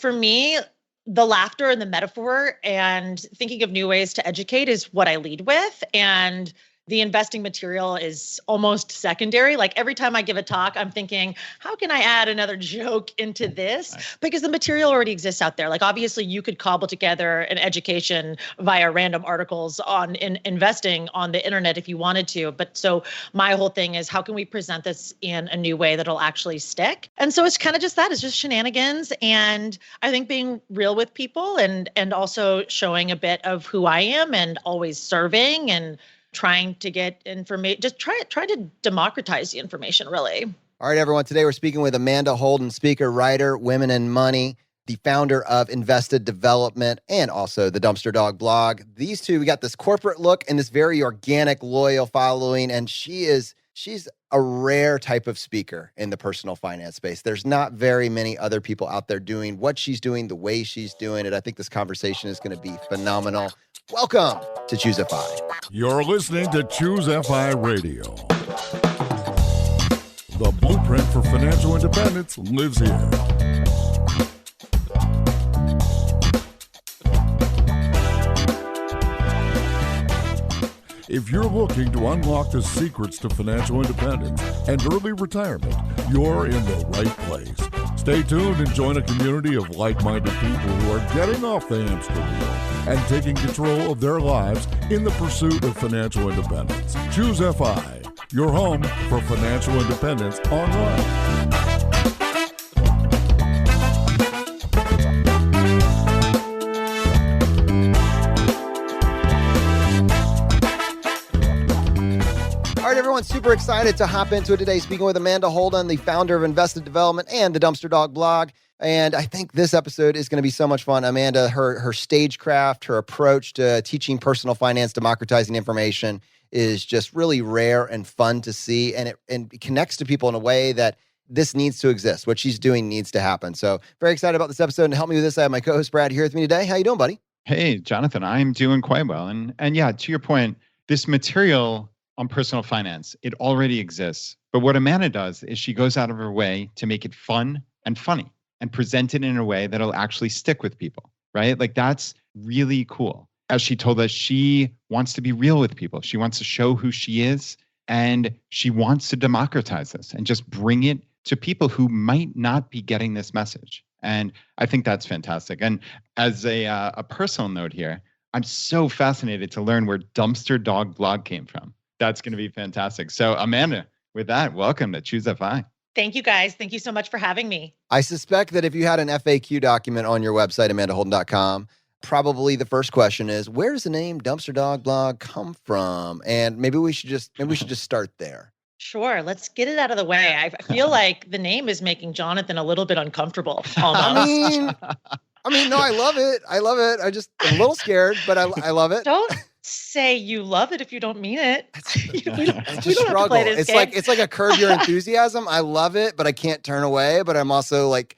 For me, the laughter and the metaphor and thinking of new ways to educate is what I lead with. And the investing material is almost secondary. Like every time I give a talk, I'm thinking, how can I add another joke into this? Because the material already exists out there. Like obviously you could cobble together an education via random articles on investing on the internet if you wanted to. But so my whole thing is how can we present this in a new way that'll actually stick? And so it's kind of just that. It's just shenanigans. And I think being real with people and also showing a bit of who I am and always serving and trying to get information, just try to democratize the information, really. All right, everyone. Today we're speaking with Amanda Holden, speaker, writer, Women and Money, the founder of Invested Development, and also the Dumpster Dog blog. These two, we got this corporate look and this very organic, loyal following, and she's a rare type of speaker in the personal finance space. There's not very many other people out there doing what she's doing, the way she's doing it. I think this conversation is going to be phenomenal. Welcome to Choose FI. You're listening to Choose FI Radio. The blueprint for financial independence lives here. If you're looking to unlock the secrets to financial independence and early retirement, you're in the right place. Stay tuned and join a community of like-minded people who are getting off the hamster wheel and taking control of their lives in the pursuit of financial independence. Choose FI, your home for financial independence online. Everyone's super excited to hop into it today, speaking with Amanda Holden, the founder of Invested Development and the Dumpster Dog blog. And I think this episode is going to be so much fun. Amanda, her stagecraft, her approach to teaching personal finance, democratizing information is just really rare and fun to see. And it connects to people in a way that this needs to exist. What she's doing needs to happen. So very excited about this episode. And to help me with this, I have my co-host Brad here with me today. How you doing, buddy? Hey, Jonathan, I'm doing quite well. And yeah, to your point, this material on personal finance, it already exists. But what Amanda does is she goes out of her way to make it fun and funny and present it in a way that'll actually stick with people, right? Like that's really cool. As she told us, she wants to be real with people. She wants to show who she is, and she wants to democratize this and just bring it to people who might not be getting this message. And I think that's fantastic. And as a personal note here, I'm so fascinated to learn where Dumpster Dog blog came from. That's going to be fantastic. So Amanda, with that, welcome to Choose FI. Thank you, guys. Thank you so much for having me. I suspect that if you had an FAQ document on your website, amandaholden.com, probably the first question is, where does the name Dumpster Dog blog come from? And maybe we should just start there. Sure. Let's get it out of the way. I feel like the name is making Jonathan a little bit uncomfortable. I mean, no, I love it. I'm a little scared, but I love it. Don't say you love it if you don't mean it. It's a struggle. It's like a curb your enthusiasm. I love it, but I can't turn away. But I'm also like,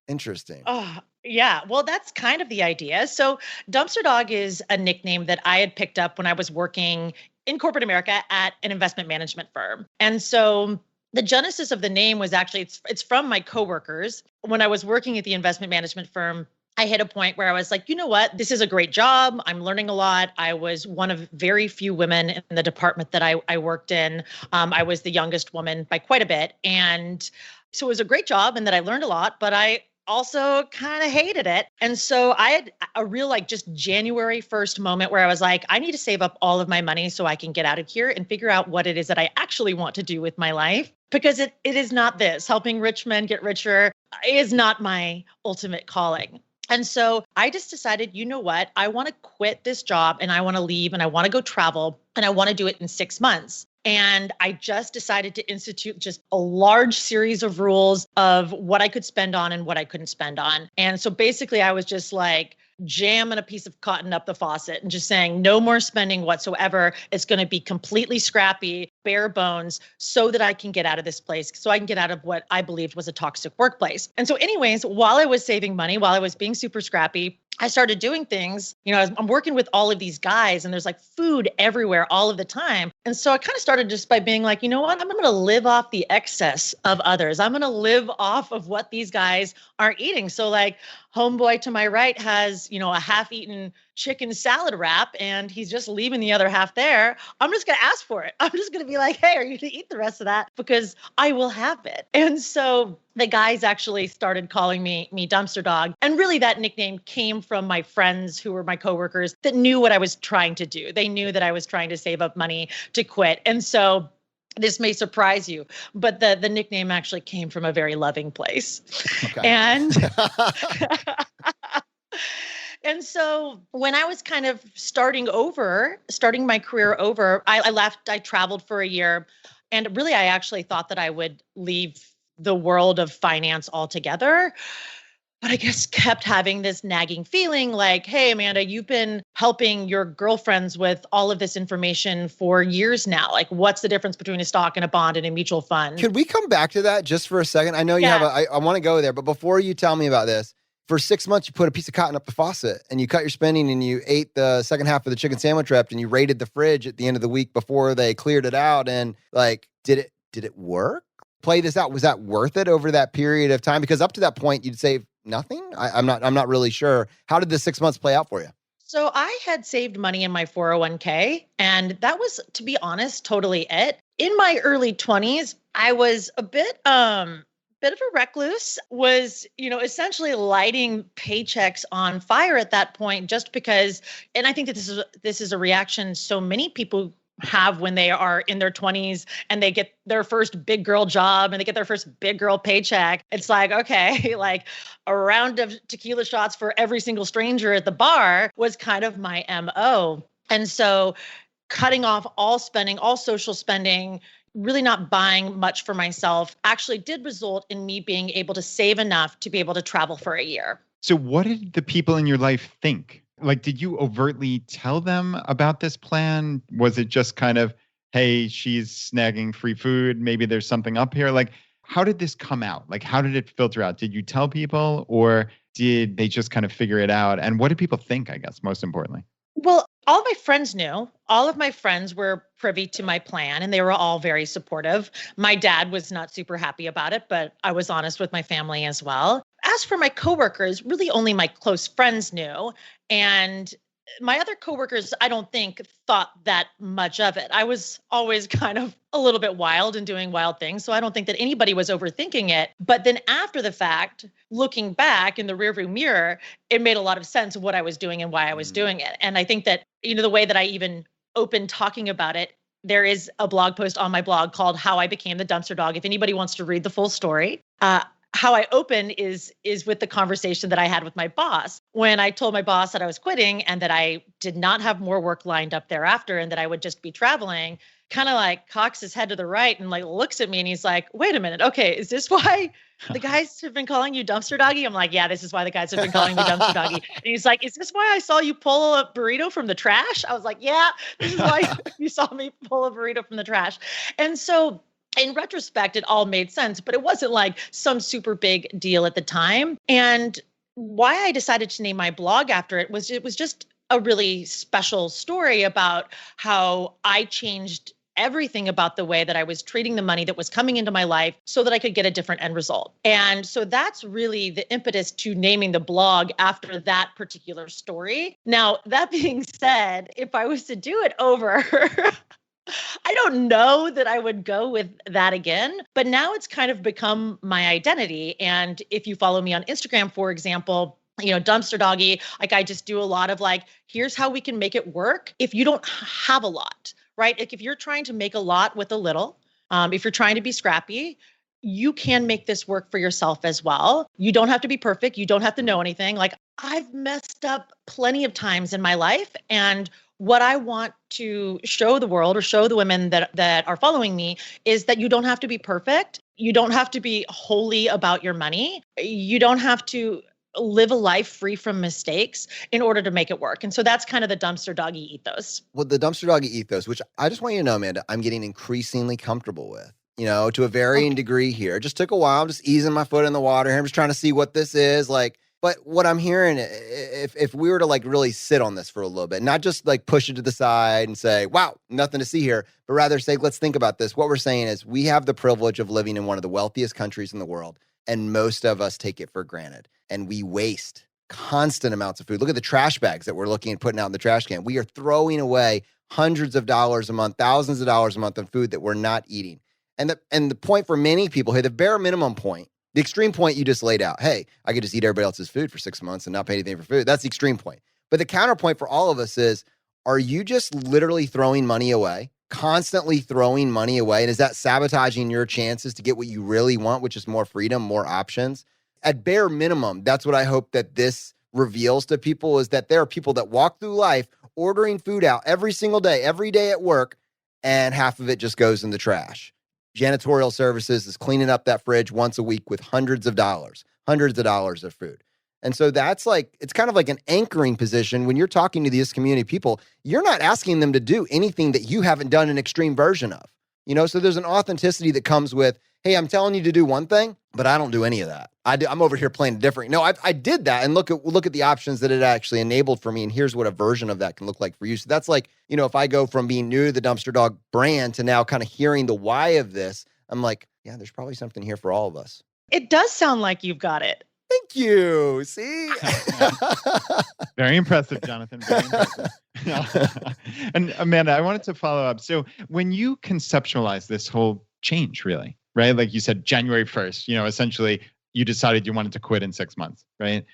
interesting. Oh, yeah. Well, that's kind of the idea. So Dumpster Dog is a nickname that I had picked up when I was working in corporate America at an investment management firm. And so the genesis of the name was actually, it's from my coworkers. When I was working at the investment management firm, I hit a point where I was like, you know what? This is a great job. I'm learning a lot. I was one of very few women in the department that I worked in. I was the youngest woman by quite a bit. And so it was a great job and that I learned a lot, but I also kind of hated it. And so I had a real just January 1st moment where I was like, I need to save up all of my money so I can get out of here and figure out what it is that I actually want to do with my life. Because it is not this. Helping rich men get richer is not my ultimate calling. And so I just decided, you know what? I want to quit this job and I want to leave and I want to go travel and I want to do it in 6 months. And I just decided to institute just a large series of rules of what I could spend on and what I couldn't spend on. And so basically I was just like jamming a piece of cotton up the faucet and just saying no more spending whatsoever. It's going to be completely scrappy, bare bones, so that I can get out of this place, so I can get out of what I believed was a toxic workplace. And so anyways, while I was saving money, while I was being super scrappy, I started doing things, I'm working with all of these guys and there's like food everywhere all of the time. And so I kind of started just by being like, you know what? I'm going to live off the excess of others. I'm going to live off of what these guys are eating. So like homeboy to my right has, a half-eaten chicken salad wrap and he's just leaving the other half there. I'm just going to ask for it. I'm just going to be like, hey, are you going to eat the rest of that? Because I will have it. And so the guys actually started calling me Dumpster Dog. And really that nickname came from my friends who were my coworkers that knew what I was trying to do. They knew that I was trying to save up money to quit. And so this may surprise you, but the nickname actually came from a very loving place. Okay. And and so when I was kind of starting my career over, I left, I traveled for a year. And really, I actually thought that I would leave the world of finance altogether. But I guess kept having this nagging feeling like, hey, Amanda, you've been helping your girlfriends with all of this information for years now. Like, what's the difference between a stock and a bond and a mutual fund? Could we come back to that just for a second? I know you have I want to go there, but before you tell me about this, for 6 months, you put a piece of cotton up the faucet and you cut your spending and you ate the second half of the chicken sandwich wrap and you raided the fridge at the end of the week before they cleared it out. And like, did it work? Play this out. Was that worth it over that period of time? Because up to that point, you'd save nothing. I'm not really sure. How did the 6 months play out for you? So I had saved money in my 401k, and that was, to be honest, totally it. In my early 20s, I was a bit of a recluse, was, essentially lighting paychecks on fire at that point, just because, and I think that this is a reaction so many people have when they are in their 20s and they get their first big girl job and they get their first big girl paycheck. It's like, okay, like a round of tequila shots for every single stranger at the bar was kind of my MO. And so cutting off all spending, all social spending, really not buying much for myself actually did result in me being able to save enough to be able to travel for a year. So what did the people in your life think? Like, did you overtly tell them about this plan? Was it just kind of, hey, she's snagging free food, maybe there's something up here? Like, how did this come out? Like, how did it filter out? Did you tell people or did they just kind of figure it out? And what did people think, I guess, most importantly? Well, all of my friends knew. All of my friends were privy to my plan and they were all very supportive. My dad was not super happy about it, but I was honest with my family as well. As for my coworkers, really only my close friends knew. And my other coworkers, I don't think, thought that much of it. I was always kind of a little bit wild and doing wild things. So I don't think that anybody was overthinking it. But then after the fact, looking back in the rearview mirror, it made a lot of sense of what I was doing and why I was doing it. And I think that, the way that I even opened talking about it, there is a blog post on my blog called How I Became the Dumpster Dog. If anybody wants to read the full story, how I open is with the conversation that I had with my boss when I told my boss that I was quitting and that I did not have more work lined up thereafter and that I would just be traveling. Kind of like cocks his head to the right and like looks at me and he's like, wait a minute. Okay. Is this why the guys have been calling you Dumpster Doggy? I'm like, yeah, this is why the guys have been calling me Dumpster Doggy. And he's like, is this why I saw you pull a burrito from the trash? I was like, yeah, this is why you saw me pull a burrito from the trash. And so in retrospect, it all made sense, but it wasn't like some super big deal at the time. And why I decided to name my blog after it was just a really special story about how I changed everything about the way that I was treating the money that was coming into my life so that I could get a different end result. And so that's really the impetus to naming the blog after that particular story. Now, that being said, if I was to do it over, I don't know that I would go with that again, but now it's kind of become my identity. And if you follow me on Instagram, for example, Dumpster Doggy, like I just do a lot of like, here's how we can make it work if you don't have a lot, right? Like if you're trying to make a lot with a little, if you're trying to be scrappy, you can make this work for yourself as well. You don't have to be perfect. You don't have to know anything. Like I've messed up plenty of times in my life. And what I want to show the world or show the women that are following me is that you don't have to be perfect. You don't have to be wholly about your money. You don't have to live a life free from mistakes in order to make it work. And so that's kind of the Dumpster Doggy ethos. Well, the Dumpster Doggy ethos, which I just want you to know, Amanda, I'm getting increasingly comfortable with, to a varying degree here. It just took a while. I'm just easing my foot in the water here. I'm just trying to see what this is. Like, But what I'm hearing, if we were to like really sit on this for a little bit, not just like push it to the side and say, wow, nothing to see here, but rather say, let's think about this. What we're saying is we have the privilege of living in one of the wealthiest countries in the world, and most of us take it for granted, and we waste constant amounts of food. Look at the trash bags that we're looking at putting out in the trash can. We are throwing away hundreds of dollars a month, thousands of dollars a month on food that we're not eating. And the point for many people here, the bare minimum point, the extreme point you just laid out, hey, I could just eat everybody else's food for 6 months and not pay anything for food. That's the extreme point. But the counterpoint for all of us is, are you just literally throwing money away, constantly throwing money away? And is that sabotaging your chances to get what you really want, which is more freedom, more options? At bare minimum, that's what I hope that this reveals to people, is that there are people that walk through life ordering food out every single day, every day at work, and half of it just goes in the trash. Janitorial services is cleaning up that fridge once a week with hundreds of dollars of food. And so that's like, it's kind of like an anchoring position when you're talking to these community people. You're not asking them to do anything that you haven't done an extreme version of, so there's an authenticity that comes with, hey, I'm telling you to do one thing, but I don't do any of that. I'm over here playing different. No, I did that, and look at the options that it actually enabled for me, and here's what a version of that can look like for you. So that's like, if I go from being new to the Dumpster Dog brand to now kind of hearing the why of this, I'm like, yeah, there's probably something here for all of us. It does sound like you've got it. Thank you. See? Very impressive, Jonathan. Very impressive. And Amanda, I wanted to follow up. So when you conceptualize this whole change, really, right? Like you said, January 1st, essentially you decided you wanted to quit in 6 months, right?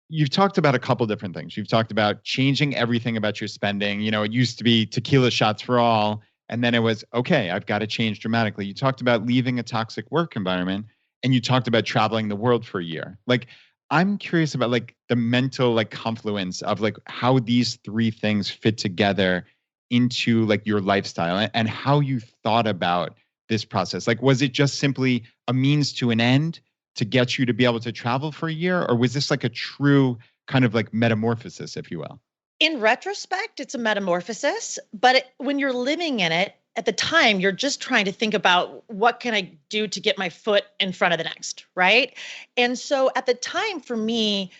You've talked about a couple different things. You've talked about changing everything about your spending. It used to be tequila shots for all. And then it was, okay, I've got to change dramatically. You talked about leaving a toxic work environment, and you talked about traveling the world for a year. Like, I'm curious about like the mental like confluence of like how these three things fit together into like your lifestyle, and how you thought about this process. Like, was it just simply a means to an end to get you to be able to travel for a year? Or was this like a true kind of like metamorphosis, if you will? In retrospect, it's a metamorphosis, but when you're living in it, at the time, you're just trying to think about what can I do to get my foot in front of the next, right? And so at the time for me,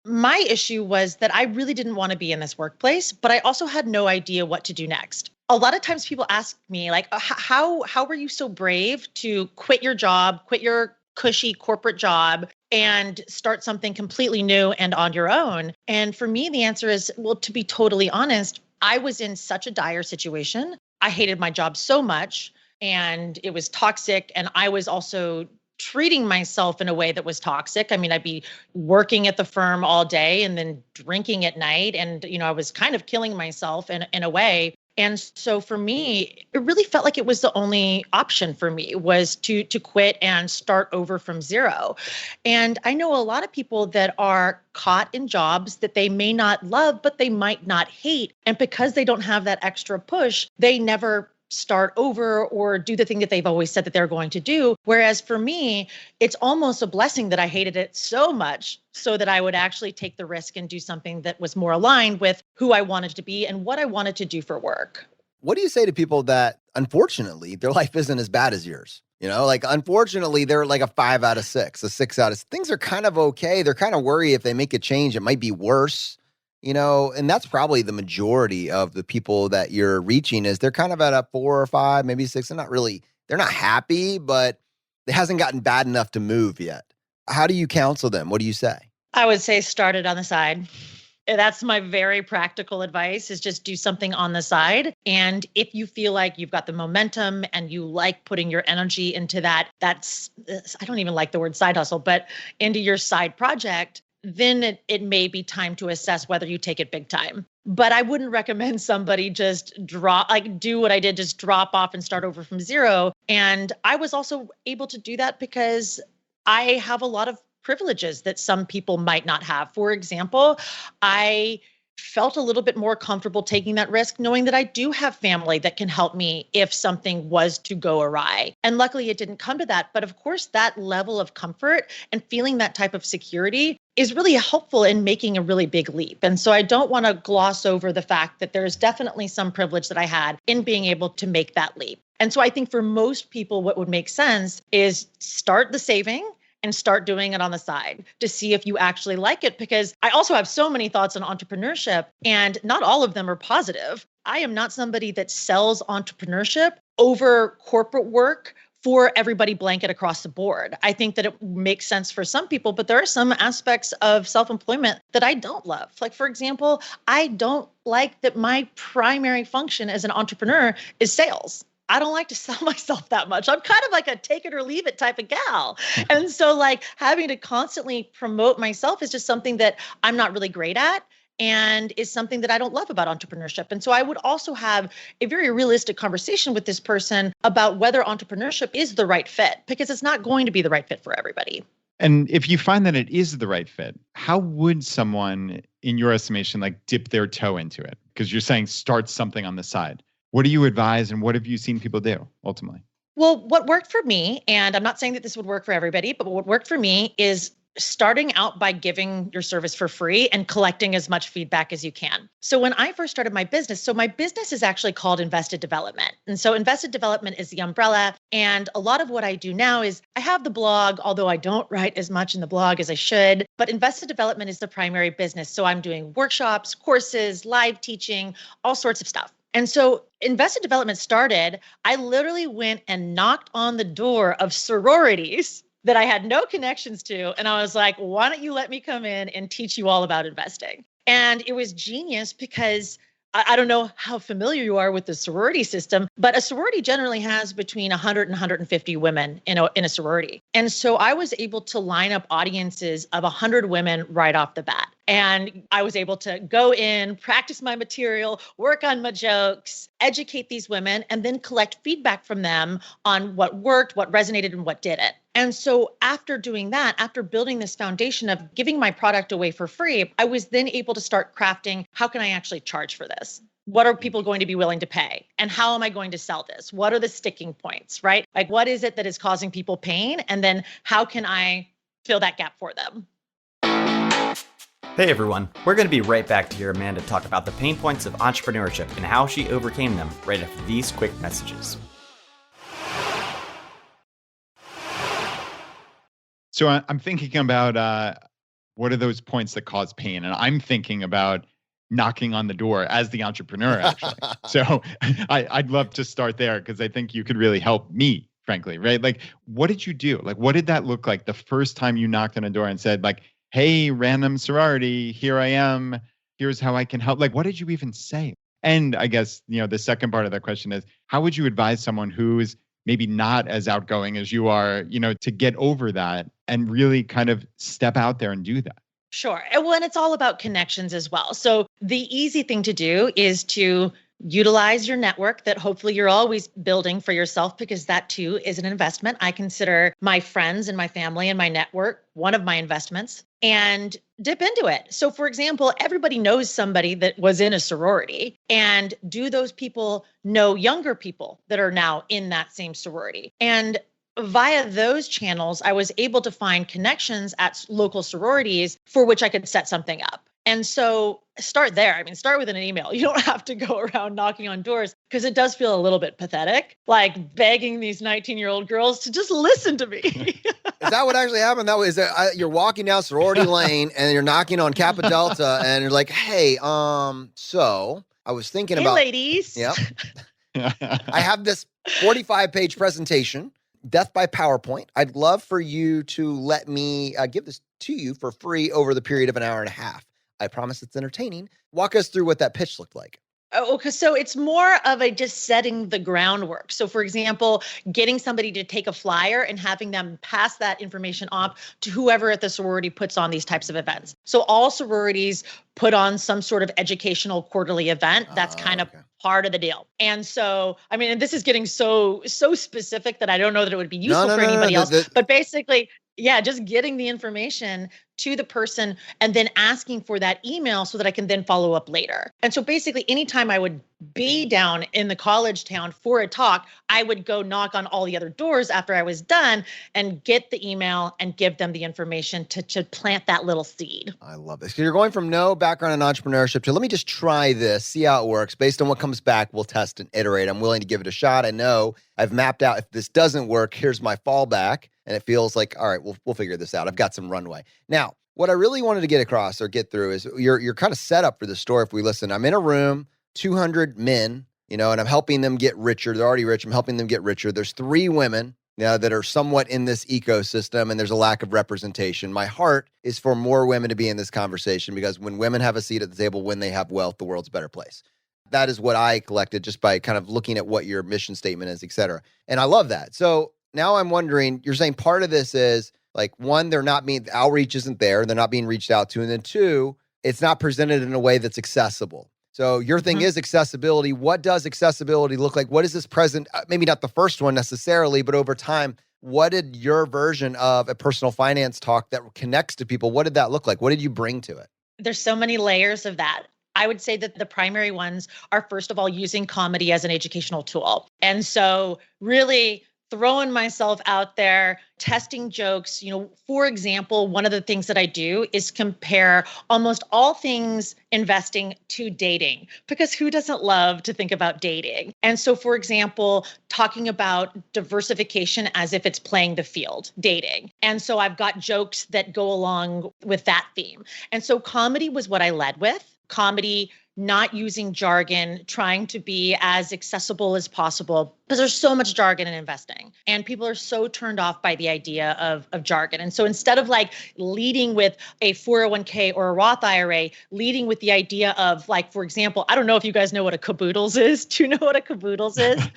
my issue was that I really didn't want to be in this workplace, but I also had no idea what to do next. A lot of times people ask me like, how were you so brave to quit your job, quit your cushy corporate job and start something completely new and on your own? And for me, the answer is, well, to be totally honest, I was in such a dire situation. I hated my job so much, and it was toxic. And I was also treating myself in a way that was toxic. I mean, I'd be working at the firm all day and then drinking at night. And, I was kind of killing myself in a way. And so for me, it really felt like it was the only option for me, was to quit and start over from zero. And I know a lot of people that are caught in jobs that they may not love, but they might not hate. And because they don't have that extra push, they never start over or do the thing that they've always said that they're going to do. Whereas for me, it's almost a blessing that I hated it so much so that I would actually take the risk and do something that was more aligned with who I wanted to be and what I wanted to do for work. What do you say to people that, unfortunately, their life isn't as bad as yours? Like, unfortunately, they're like a 5 out of 6, a 6 out of 6. Things are kind of okay. They're kind of worried if they make a change, it might be worse. And that's probably the majority of the people that you're reaching, is they're kind of at a 4 or 5, maybe 6. They're not happy, but it hasn't gotten bad enough to move yet. How do you counsel them? What do you say? I would say start it on the side. That's my very practical advice, is just do something on the side. And if you feel like you've got the momentum and you like putting your energy into I don't even like the word side hustle, but into your side project, then it may be time to assess whether you take it big time. But I wouldn't recommend somebody just do what I did, just drop off and start over from zero. And I was also able to do that because I have a lot of privileges that some people might not have. For example, I felt a little bit more comfortable taking that risk, knowing that I do have family that can help me if something was to go awry. And luckily it didn't come to that. But of course, that level of comfort and feeling that type of security is really helpful in making a really big leap. And so I don't want to gloss over the fact that there's definitely some privilege that I had in being able to make that leap. And so I think for most people, what would make sense is start the saving and start doing it on the side to see if you actually like it. Because I also have so many thoughts on entrepreneurship, and not all of them are positive. I am not somebody that sells entrepreneurship over corporate work for everybody blanket across the board. I think that it makes sense for some people, but there are some aspects of self-employment that I don't love. Like, for example, I don't like that my primary function as an entrepreneur is sales. I don't like to sell myself that much. I'm kind of like a take it or leave it type of gal. And so like having to constantly promote myself is just something that I'm not really great at, and is something that I don't love about entrepreneurship. And so I would also have a very realistic conversation with this person about whether entrepreneurship is the right fit, because it's not going to be the right fit for everybody. And if you find that it is the right fit, how would someone, in your estimation, like dip their toe into it? Because you're saying start something on the side. What do you advise, and what have you seen people do ultimately? Well, what worked for me, and I'm not saying that this would work for everybody, but what worked for me is starting out by giving your service for free and collecting as much feedback as you can. So when I first started my business, so my business is actually called Invested Development. And so Invested Development is the umbrella. And a lot of what I do now is I have the blog, although I don't write as much in the blog as I should, but Invested Development is the primary business. So I'm doing workshops, courses, live teaching, all sorts of stuff. And so Invested Development started, I literally went and knocked on the door of sororities that I had no connections to. And I was like, why don't you let me come in and teach you all about investing? And it was genius because I don't know how familiar you are with the sorority system, but a sorority generally has between 100 and 150 women in a sorority. And so I was able to line up audiences of 100 women right off the bat. And I was able to go in, practice my material, work on my jokes, educate these women, and then collect feedback from them on what worked, what resonated, and what didn't. And so after doing that, after building this foundation of giving my product away for free, I was then able to start crafting, how can I actually charge for this? What are people going to be willing to pay? And how am I going to sell this? What are the sticking points, right? Like, what is it that is causing people pain? And then how can I fill that gap for them? Hey everyone, we're going to be right back to hear Amanda talk about the pain points of entrepreneurship and how she overcame them right after these quick messages. So I'm thinking about what are those points that cause pain? And I'm thinking about knocking on the door as the entrepreneur, actually. So I'd love to start there because I think you could really help me, frankly, right? Like, what did you do? Like, what did that look like the first time you knocked on a door and said, like, hey, random sorority, here I am. Here's how I can help. Like, what did you even say? And I guess, the second part of that question is, how would you advise someone who is maybe not as outgoing as you are, to get over that and really kind of step out there and do that? Sure. And it's all about connections as well. So the easy thing to do is to utilize your network that hopefully you're always building for yourself, because that too is an investment. I consider my friends and my family and my network one of my investments, and dip into it. So for example, everybody knows somebody that was in a sorority, and do those people know younger people that are now in that same sorority? And via those channels, I was able to find connections at local sororities for which I could set something up. And so start there. I mean, start with an email. You don't have to go around knocking on doors, because it does feel a little bit pathetic, like begging these 19-year-old girls to just listen to me. Is that what actually happened? That was you're walking down sorority lane and you're knocking on Kappa Delta and you're like, hey, so I was thinking about, ladies. Yep. I have this 45-page presentation, Death by PowerPoint. I'd love for you to let me give this to you for free over the period of an hour and a half. I promise it's entertaining. Walk us through what that pitch looked like. Oh, okay. So it's more of a just setting the groundwork. So for example, getting somebody to take a flyer and having them pass that information off to whoever at the sorority puts on these types of events. So all sororities put on some sort of educational quarterly event. That's kind of part of the deal. And so, I mean, and this is getting so specific that I don't know that it would be useful for anybody else. But basically, yeah, just getting the information to the person and then asking for that email so that I can then follow up later. And so basically, anytime I would be down in the college town for a talk, I would go knock on all the other doors after I was done and get the email and give them the information to plant that little seed. I love this. So you're going from no background in entrepreneurship to let me just try this, see how it works. Based on what comes back, we'll test and iterate. I'm willing to give it a shot. I know I've mapped out if this doesn't work, here's my fallback. And it feels like, all right, we'll figure this out. I've got some runway. Now, what I really wanted to get across or get through is you're kind of set up for the story. If we listen, I'm in a room, 200 men, and I'm helping them get richer. They're already rich. I'm helping them get richer. There's 3 women that are somewhat in this ecosystem, and there's a lack of representation. My heart is for more women to be in this conversation, because when women have a seat at the table, when they have wealth, the world's a better place. That is what I collected just by kind of looking at what your mission statement is, et cetera. And I love that. So now I'm wondering, you're saying part of this is like, one, the outreach isn't there. They're not being reached out to. And then 2, it's not presented in a way that's accessible. So your thing is accessibility. What does accessibility look like? What is this present? Maybe not the first one necessarily, but over time, what did your version of a personal finance talk that connects to people, what did that look like? What did you bring to it? There's so many layers of that. I would say that the primary ones are, first of all, using comedy as an educational tool. And so really throwing myself out there, testing jokes. For example, one of the things that I do is compare almost all things investing to dating, because who doesn't love to think about dating? And so, for example, talking about diversification as if it's playing the field, dating. And so I've got jokes that go along with that theme. And so comedy was what I led with. Comedy, not using jargon, trying to be as accessible as possible, because there's so much jargon in investing and people are so turned off by the idea of jargon. And so instead of like leading with a 401k or a Roth IRA, leading with the idea of, like, for example, I don't know if you guys know what a caboodles is. Do you know what a caboodles is?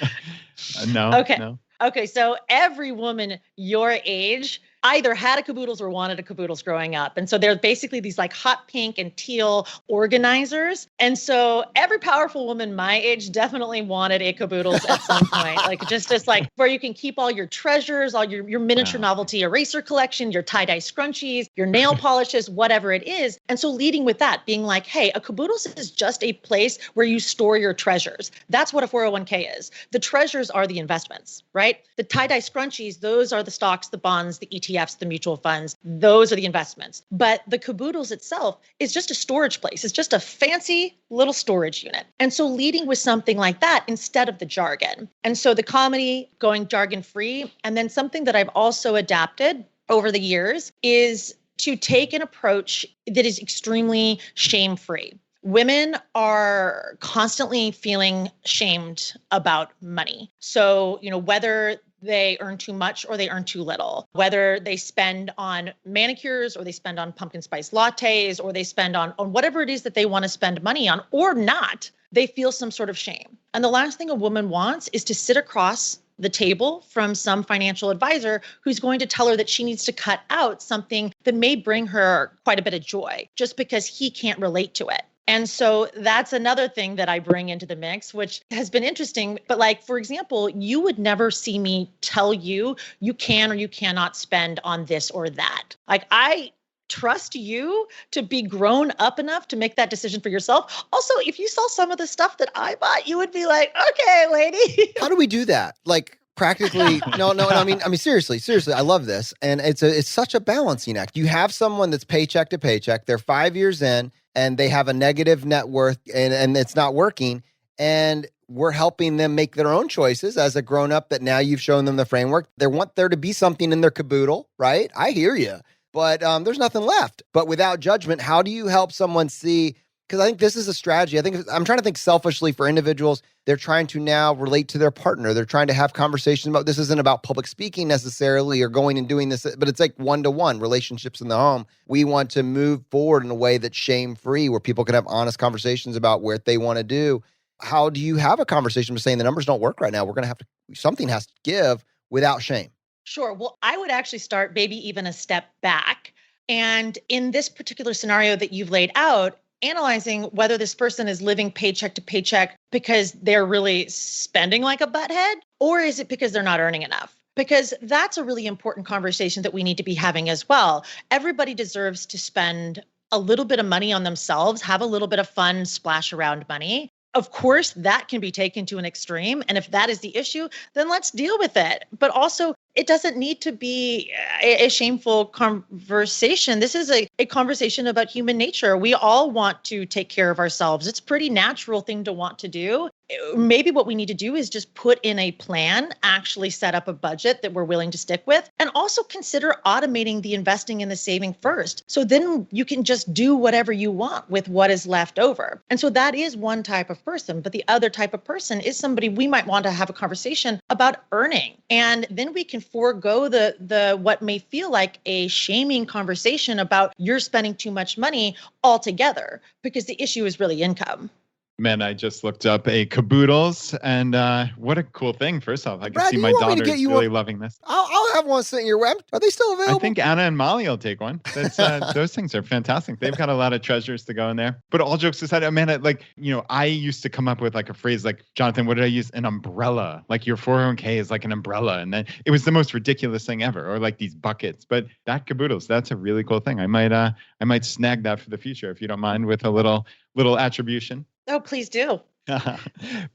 No. Okay. No. Okay. So every woman your age either had a caboodles or wanted a caboodles growing up. And so they're basically these like hot pink and teal organizers. And so every powerful woman my age definitely wanted a caboodles at some point, like just like where you can keep all your treasures, all your miniature novelty eraser collection, your tie-dye scrunchies, your nail polishes, whatever it is. And so leading with that, being like, hey, a caboodles is just a place where you store your treasures. That's what a 401k is. The treasures are the investments, right? The tie-dye scrunchies, those are the stocks, the bonds, the ETFs, the mutual funds. Those are the investments. But the caboodles itself is just a storage place. It's just a fancy little storage unit. And so leading with something like that instead of the jargon. And so the comedy, going jargon free. And then something that I've also adapted over the years is to take an approach that is extremely shame-free. Women are constantly feeling shamed about money. So, whether they earn too much or they earn too little, whether they spend on manicures or they spend on pumpkin spice lattes or they spend on whatever it is that they want to spend money on or not, they feel some sort of shame. And the last thing a woman wants is to sit across the table from some financial advisor who's going to tell her that she needs to cut out something that may bring her quite a bit of joy just because he can't relate to it. And so that's another thing that I bring into the mix, which has been interesting. But like, for example, you would never see me tell you can or you cannot spend on this or that. Like, I trust you to be grown up enough to make that decision for yourself. Also, if you saw some of the stuff that I bought, you would be like, okay, lady. How do we do that? Like, practically, no. I mean, seriously, I love this. And it's such a balancing act. You have someone that's paycheck to paycheck. They're 5 years in and they have a negative net worth and it's not working. And we're helping them make their own choices as a grown up that now you've shown them the framework. They want there to be something in their caboodle, right? I hear you, but there's nothing left. But without judgment, how do you help someone see? Because I think this is a strategy. I'm trying to think selfishly for individuals. They're trying to now relate to their partner. They're trying to have conversations about, this isn't about public speaking necessarily or going and doing this, but it's like one-to-one relationships in the home. We want to move forward in a way that's shame-free, where people can have honest conversations about what they want to do. How do you have a conversation with saying the numbers don't work right now? We're going to have to, something has to give without shame. Sure. Well, I would actually start maybe even a step back. And in this particular scenario that you've laid out, analyzing whether this person is living paycheck to paycheck because they're really spending like a butthead, or is it because they're not earning enough? Because that's a really important conversation that we need to be having as well. Everybody deserves to spend a little bit of money on themselves, have a little bit of fun, splash around money. Of course, that can be taken to an extreme. And if that is the issue, then let's deal with it. But also, it doesn't need to be a shameful conversation. This is a conversation about human nature. We all want to take care of ourselves. It's a pretty natural thing to want to do. maybe what we need to do is just put in a plan, actually set up a budget that we're willing to stick with, and also consider automating the investing and the saving first. So then you can just do whatever you want with what is left over. And so that is one type of person. But the other type of person is somebody we might want to have a conversation about earning. And then we can forego the what may feel like a shaming conversation about you're spending too much money altogether, because the issue is really income. Man, I just looked up a caboodles, and what a cool thing. First off, I can Brad, see do my you want me to daughter get you really one? loving this. I'll have one sitting your web. Are they still available? I think Anna and Molly will take one. That's, those things are fantastic. They've got a lot of treasures to go in there. But all jokes aside, Amanda, like, I used to come up with like a phrase like, Jonathan, what did I use? An umbrella. Like your 401k is like an umbrella. And then it was the most ridiculous thing ever, or like these buckets. But that caboodles, that's a really cool thing. I might snag that for the future, if you don't mind, with a little attribution. Oh, please do.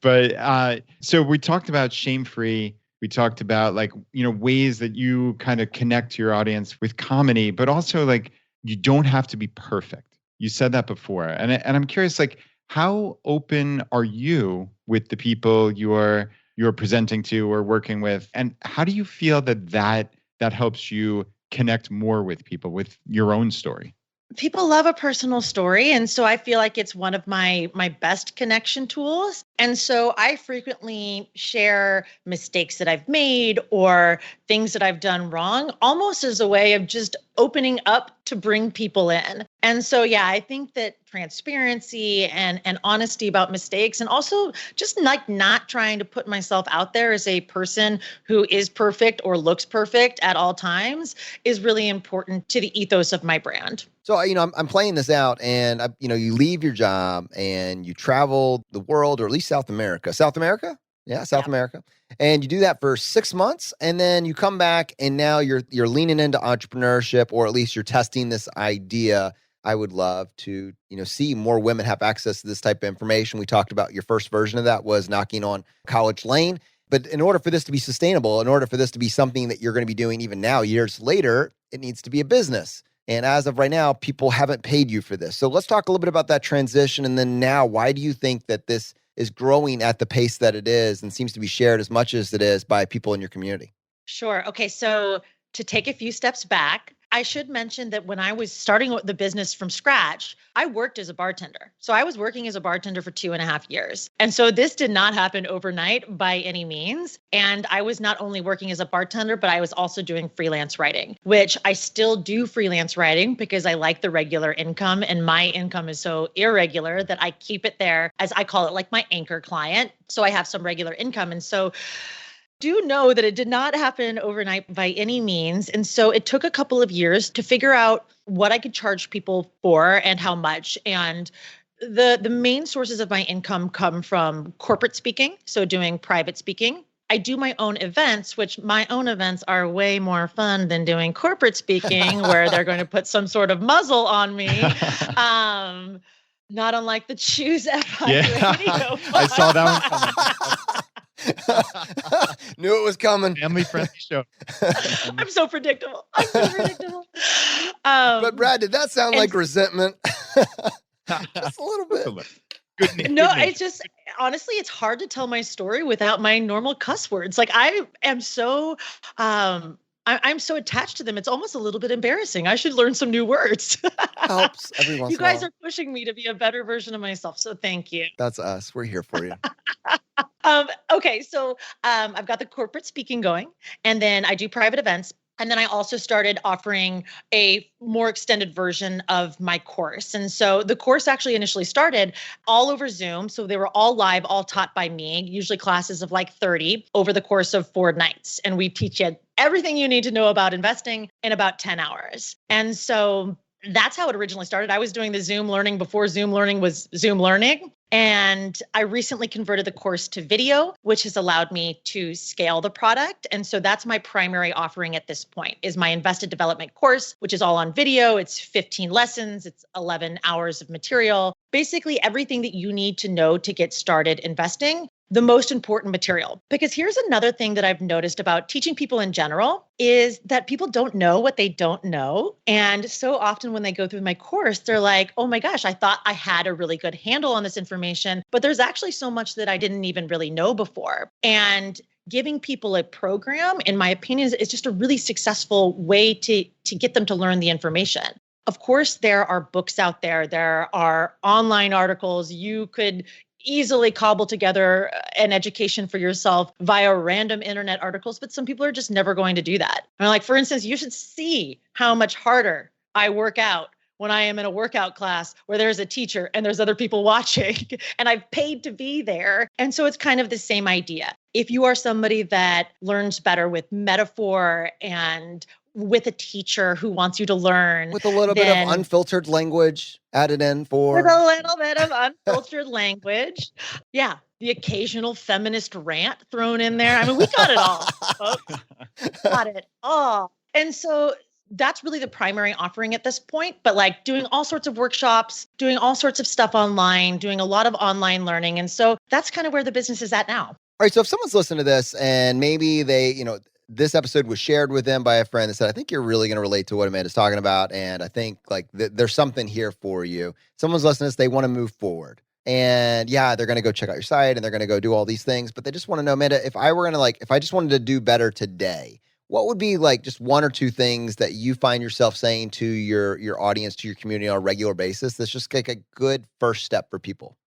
But so we talked about shame-free. We talked about ways that you kind of connect to your audience with comedy, but also like you don't have to be perfect. You said that before. And I'm curious, like, how open are you with the people you're presenting to or working with? And how do you feel that helps you connect more with people with your own story? People love a personal story. And so I feel like it's one of my best connection tools. And so I frequently share mistakes that I've made or things that I've done wrong, almost as a way of just opening up to bring people in. And so, yeah, I think that transparency and honesty about mistakes, and also just like not trying to put myself out there as a person who is perfect or looks perfect at all times, is really important to the ethos of my brand. So, I'm playing this out, and you leave your job and you travel the world, or at least South America. South America? Yeah, South America. And you do that for 6 months, and then you come back, and now you're leaning into entrepreneurship, or at least you're testing this idea. I would love to, see more women have access to this type of information. We talked about your first version of that was knocking on College Lane. But in order for this to be sustainable, in order for this to be something that you're going to be doing even now, years later, it needs to be a business. And as of right now, people haven't paid you for this. So let's talk a little bit about that transition. And then now, why do you think that this is growing at the pace that it is and seems to be shared as much as it is by people in your community? Sure. Okay. So to take a few steps back, I should mention that when I was starting the business from scratch, I worked as a bartender. So I was working as a bartender for 2.5 years. And so this did not happen overnight by any means. And I was not only working as a bartender, but I was also doing freelance writing, which I still do freelance writing because I like the regular income. And my income is so irregular that I keep it there, as I call it, like my anchor client. So I have some regular income. And so do know that it did not happen overnight by any means. And so it took a couple of years to figure out what I could charge people for and how much. And the main sources of my income come from corporate speaking, so doing private speaking. I do my own events, which my own events are way more fun than doing corporate speaking, where they're going to put some sort of muzzle on me. Not unlike the Choose FI radio. I saw that one coming. Knew it was coming. Family-friendly show. I'm so predictable. But Brad, did that sound like resentment? Just a little bit. No, it's just, honestly, it's hard to tell my story without my normal cuss words. Like I am so, I'm so attached to them. It's almost a little bit embarrassing. I should learn some new words. Helps every once You in a while. guys are pushing me to be a better version of myself. So thank you. That's us. We're here for you. Okay. So I've got the corporate speaking going, and then I do private events. And then I also started offering a more extended version of my course. And so the course actually initially started all over Zoom. So they were all live, all taught by me, usually classes of like 30 over the course of 4 nights. And we teach you everything you need to know about investing in about 10 hours. And so that's how it originally started. I was doing the Zoom learning before Zoom learning was Zoom learning. And I recently converted the course to video, which has allowed me to scale the product. And so that's my primary offering at this point, is my invested development course, which is all on video. It's 15 lessons. It's 11 hours of material. Basically everything that you need to know to get started investing the most important material. Because here's another thing that I've noticed about teaching people in general is that people don't know what they don't know. And so often when they go through my course, they're like, oh my gosh, I thought I had a really good handle on this information, but there's actually so much that I didn't even really know before. And giving people a program, in my opinion, is just a really successful way to get them to learn the information. Of course, there are books out there. There are online articles. You could easily cobble together an education for yourself via random internet articles, but some people are just never going to do that. And like, for instance, you should see how much harder I work out when I am in a workout class where there's a teacher and there's other people watching and I've paid to be there. And so it's kind of the same idea. If you are somebody that learns better with metaphor and with a teacher who wants you to learn. With a little bit of unfiltered language added in for. With a little bit of unfiltered language. Yeah. The occasional feminist rant thrown in there. I mean, we got it all. Folks. Got it all. And so that's really the primary offering at this point, but like doing all sorts of workshops, doing all sorts of stuff online, doing a lot of online learning. And so that's kind of where the business is at now. All right. So if someone's listening to this and maybe they, this episode was shared with them by a friend that said, I think you're really going to relate to what Amanda's talking about. And I think like there's something here for you. Someone's listening to this, they want to move forward. And yeah, they're going to go check out your site and they're going to go do all these things, but they just want to know, Amanda, if I just wanted to do better today, what would be like just one or two things that you find yourself saying to your audience, to your community on a regular basis that's just like a good first step for people?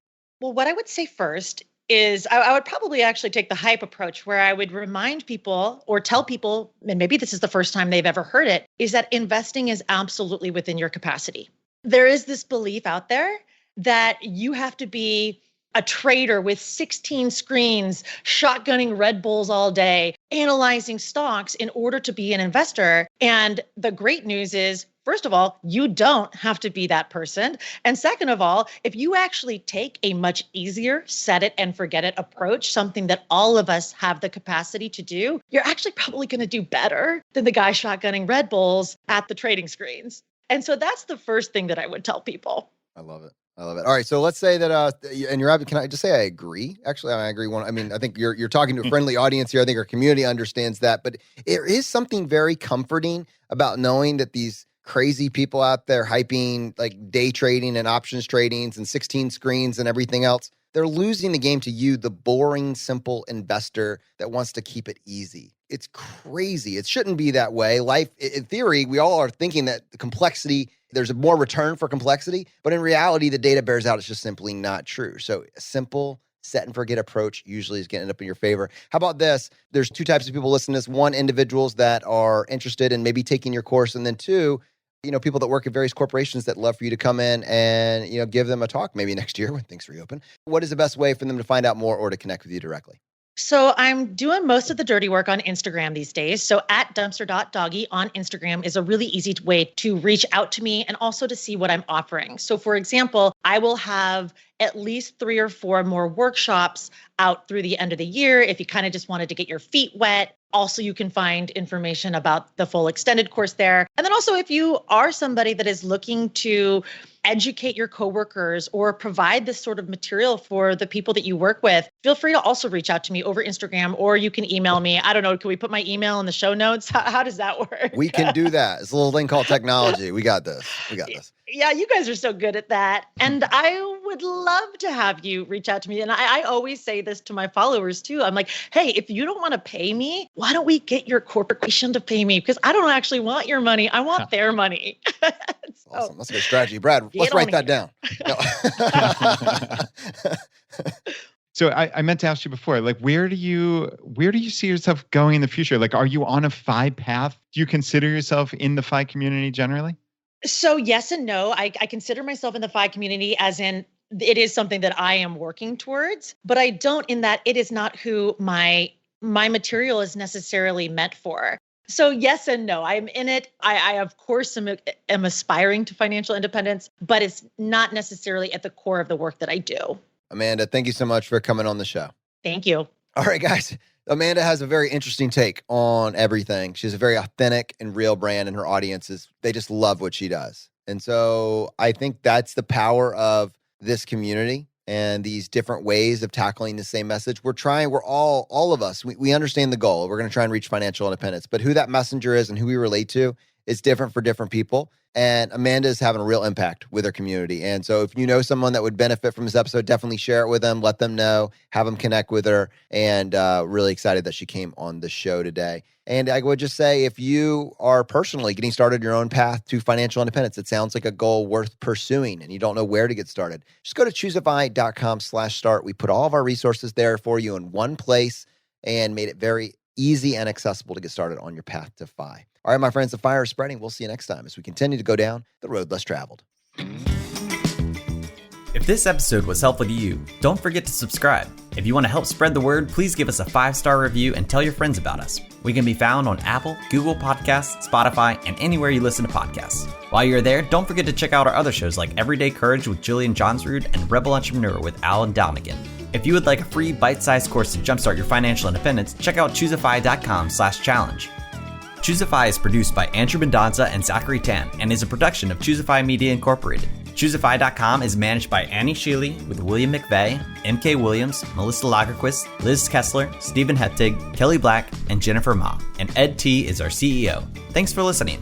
Well, what I would say first is I would probably actually take the hype approach where I would remind people or tell people, and maybe this is the first time they've ever heard it, is that investing is absolutely within your capacity. There is this belief out there that you have to be a trader with 16 screens, shotgunning Red Bulls all day, analyzing stocks in order to be an investor. And the great news is, first of all, you don't have to be that person. And second of all, if you actually take a much easier set it and forget it approach, something that all of us have the capacity to do, you're actually probably going to do better than the guy shotgunning Red Bulls at the trading screens. And so that's the first thing that I would tell people. I love it. I love it. All right. So let's say that, and can I just say I agree? Actually, I agree. I think you're talking to a friendly audience here. I think our community understands that, but there is something very comforting about knowing that these crazy people out there hyping like day trading and options tradings and 16 screens and everything else, they're losing the game to you, the boring, simple investor that wants to keep it easy. It's crazy. It shouldn't be that way. Life, in theory, we all are thinking that the complexity, there's a more return for complexity, but in reality, the data bears out it's just simply not true. So a simple set and forget approach usually is going to end up in your favor. How about this? There's two types of people listening to this. One, individuals that are interested in maybe taking your course, and then two, people that work at various corporations that love for you to come in and, give them a talk maybe next year when things reopen. What is the best way for them to find out more or to connect with you directly? So I'm doing most of the dirty work on Instagram these days. So at dumpster.doggy on Instagram is a really easy way to reach out to me and also to see what I'm offering. So for example, I will have at least 3 or 4 more workshops out through the end of the year if you kind of just wanted to get your feet wet. Also, you can find information about the full extended course there. And then also, if you are somebody that is looking to educate your coworkers or provide this sort of material for the people that you work with, feel free to also reach out to me over Instagram, or you can email me. I don't know. Can we put my email in the show notes? How does that work? We can do that. It's a little thing called technology. We got this. Yeah, you guys are so good at that. And I would love to have you reach out to me. And I always say this to my followers too. I'm like, hey, if you don't want to pay me, why don't we get your corporation to pay me? Because I don't actually want your money. I want their money. Awesome. That's a good strategy. Brad, let's write that down. So I meant to ask you before, like, where do you see yourself going in the future? Like, are you on a FI path? Do you consider yourself in the FI community generally? So yes and no. I consider myself in the FI community as in it is something that I am working towards, but I don't in that it is not who my material is necessarily meant for. So yes and no. I'm in it. I of course am aspiring to financial independence, but it's not necessarily at the core of the work that I do. Amanda, thank you so much for coming on the show. Thank you. All right, guys. Amanda has a very interesting take on everything. She has a very authentic and real brand, and her audiences, they just love what she does. And so I think that's the power of this community. and these different ways of tackling the same message. We're all of us, we understand the goal. We're going to try and reach financial independence, but who that messenger is and who we relate to is different for different people. And Amanda is having a real impact with her community. And so if you know someone that would benefit from this episode, definitely share it with them, let them know, have them connect with her, and really excited that she came on the show today. And I would just say, if you are personally getting started your own path to financial independence, it sounds like a goal worth pursuing and you don't know where to get started, just go to choosefi.com/start. We put all of our resources there for you in one place and made it very easy and accessible to get started on your path to FI. All right, my friends, the fire is spreading. We'll see you next time as we continue to go down the road less traveled. If this episode was helpful to you, don't forget to subscribe. If you want to help spread the word, please give us a 5-star review and tell your friends about us. We can be found on Apple, Google Podcasts, Spotify, and anywhere you listen to podcasts. While you're there, don't forget to check out our other shows like Everyday Courage with Jillian Johnsrud and Rebel Entrepreneur with Alan Dalnigan. If you would like a free bite-sized course to jumpstart your financial independence, check out choosefi.com/challenge. Choosefi is produced by Andrew Mendoza and Zachary Tan and is a production of Choosefi Media Incorporated. Choosefi.com is managed by Annie Sheely with William McVeigh, MK Williams, Melissa Lagerquist, Liz Kessler, Stephen Heptig, Kelly Black, and Jennifer Ma. And Ed T is our CEO. Thanks for listening.